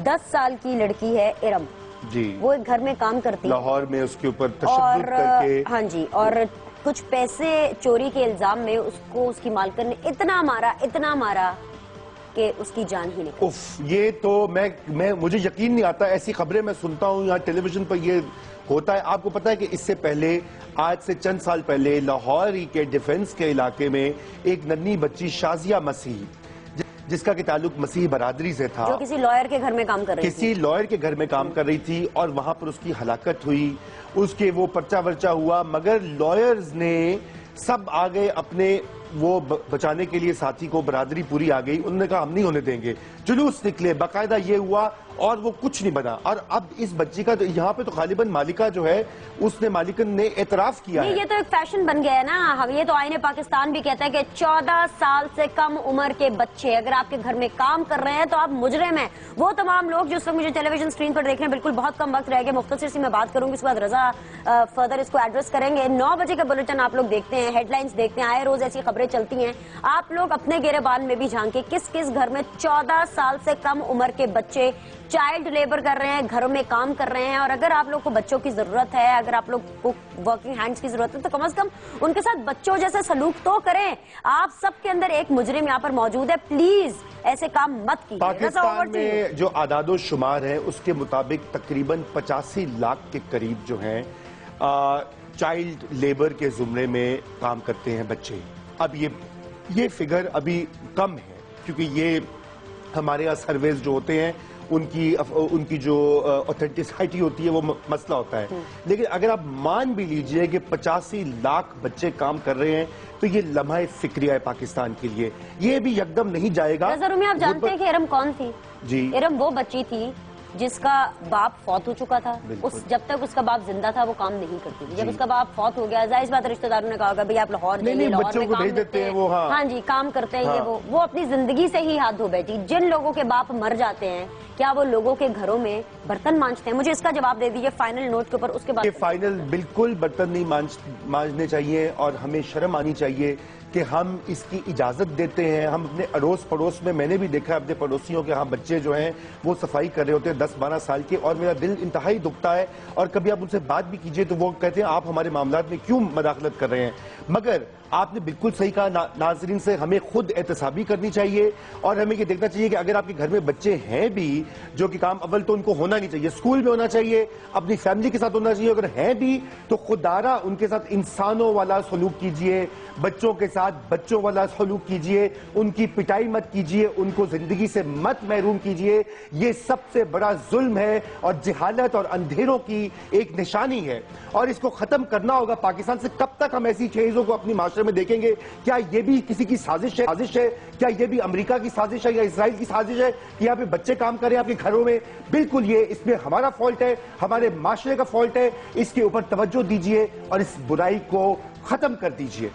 10 سال کی لڑکی ہے ارم جی، وہ ایک گھر میں کام کرتی لاہور میں اس کے اوپر تشدد کر کے ہاں جی، اور کچھ پیسے چوری کے الزام میں اس کو اس کی مالکن نے اتنا مارا کہ اس کی جان ہی نکل. یہ تو مجھے یقین نہیں آتا. ایسی خبریں میں سنتا ہوں یہاں ٹیلی ویژن پر یہ ہوتا ہے. آپ کو پتا ہے کہ اس سے پہلے آج سے چند سال پہلے لاہور کے ڈیفنس کے علاقے میں ایک ننھی بچی شازیہ مسیح جس کا کہ تعلق مسیح برادری سے تھا، جو کسی لائر کے گھر میں کام کر رہی تھی، کسی لائر کے گھر میں کام کر رہی تھی، اور وہاں پر اس کی ہلاکت ہوئی. اس کے وہ پرچہ ورچہ ہوا، مگر لائرز نے سب آگئے اپنے وہ بچانے کے لیے. ساتھی کو برادری پوری آ گئی، انہوں نے کہا ہم نہیں ہونے دیں گے. جلوس نکلے، باقاعدہ یہ ہوا اور وہ کچھ نہیں بنا. اور اب اس بچی کا یہاں پہ تو غالباً مالکہ جو ہے اس نے مالکن نے اعتراف کیا ہے. یہ تو ایک فیشن بن گیا ہے نا. یہ تو آئین پاکستان بھی کہتا ہے کہ 14 سال سے کم عمر کے بچے اگر آپ کے گھر میں کام کر رہے ہیں تو آپ مجرم ہیں. وہ تمام لوگ جو اس وقت مجھے ٹیلی ویژن اسکرین پر دیکھ رہے ہیں، بالکل بہت کم وقت رہ گیا، مختصر سی میں بات کروں گی، اس کے بعد رضا فردر اس کو ایڈریس کریں گے. 9 بجے کا بلیٹن آپ لوگ دیکھتے ہیں، ہیڈ لائنز دیکھتے ہیں، آئے روز ایسی خبریں چلتی ہیں. آپ لوگ اپنے گریبان میں بھی جھانکیں کس کس گھر میں 14 سال سے کم عمر کے بچے چائلڈ لیبر کر رہے ہیں، گھروں میں کام کر رہے ہیں. اور اگر آپ لوگ کو بچوں کی ضرورت ہے، اگر آپ لوگ کو ورکنگ ہینڈز کی ضرورت ہے، تو کم از کم ان کے ساتھ بچوں جیسے سلوک تو کریں. آپ سب کے اندر ایک مجرم یہاں پر موجود ہے، پلیز ایسے کام مت کیجیے. پاکستان میں جو اعداد و شمار ہے اس کے مطابق تقریباً 85 لاکھ کے قریب جو ہیں چائلڈ لیبر کے زمرے میں کام کرتے ہیں بچے. اب یہ فگر ابھی کم ہے کیونکہ یہ ہمارے یہاں سرویز جو ہوتے ہیں ان کی جو اوتھینٹسٹی ہوتی ہے وہ مسئلہ ہوتا ہے. لیکن اگر آپ مان بھی لیجئے کہ 85 لاکھ بچے کام کر رہے ہیں تو یہ لمحہ فکریہ ہے پاکستان کے لیے. یہ بھی یکدم نہیں جائے گا. نظر میں آپ جانتے ہیں کہ ارم کون تھی؟ جی، ارم وہ بچی تھی جس کا باپ فوت ہو چکا تھا. جب تک اس کا باپ زندہ تھا وہ کام نہیں کرتی تھی. جب اس کا باپ فوت ہو گیا، ظاہر بات رشتہ داروں نے کہا کہ بھئی آپ لاہور جائیے، لاہور میں کام کرتے ہیں. ہاں جی، کام کرتے ہیں. یہ وہ اپنی زندگی سے ہی ہاتھ دھو بیٹھی. جن لوگوں کے باپ مر جاتے ہیں کیا وہ لوگوں کے گھروں میں برتن مانجتے ہیں؟ مجھے اس کا جواب دے دیجیے فائنل نوٹ کے اوپر. اس کے بعد فائنل بالکل برتن نہیں مانجنے چاہیے اور ہمیں شرم آنی چاہیے کہ ہم اس کی اجازت دیتے ہیں. ہم اپنے اڑوس پڑوس میں نے بھی دیکھا اپنے پڑوسیوں کے ہاں بچے جو ہیں وہ صفائی کر رہے ہوتے ہیں 10-12 سال کے، اور میرا دل انتہائی دکھتا ہے. اور کبھی آپ ان سے بات بھی کیجئے تو وہ کہتے ہیں آپ ہمارے معاملات میں کیوں مداخلت کر رہے ہیں. مگر آپ نے بالکل صحیح کہا ناظرین سے، ہمیں خود احتسابی کرنی چاہیے اور ہمیں یہ دیکھنا چاہیے کہ اگر آپ کے گھر میں بچے ہیں بھی جو کہ کام اول تو ان کو ہونا نہیں چاہیے، اسکول میں ہونا چاہیے، اپنی فیملی کے ساتھ ہونا چاہیے. اگر ہیں بھی تو خوددارہ ان کے ساتھ انسانوں والا سلوک کیجئے، بچوں کے ساتھ بچوں والا سلوک کیجئے، ان کی پٹائی مت کیجئے، ان کو زندگی سے مت محروم کیجئے. یہ سب سے بڑا ظلم ہے اور جہالت اور اندھیروں کی ایک نشانی ہے اور اس کو ختم کرنا ہوگا. پاکستان سے کب تک ہم ایسی چیزوں کو اپنی معاشرے میں دیکھیں گے؟ کیا یہ بھی کسی کی سازش ہے؟ کیا یہ بھی امریکہ کی سازش ہے یا اسرائیل کی سازش ہے کہ یہاں پہ بچے کام کریں آپ کے گھروں میں؟ بالکل یہ اس میں ہمارا فالٹ ہے، ہمارے معاشرے کا فالٹ ہے. اس کے اوپر توجہ دیجئے اور اس برائی کو ختم کر دیجئے.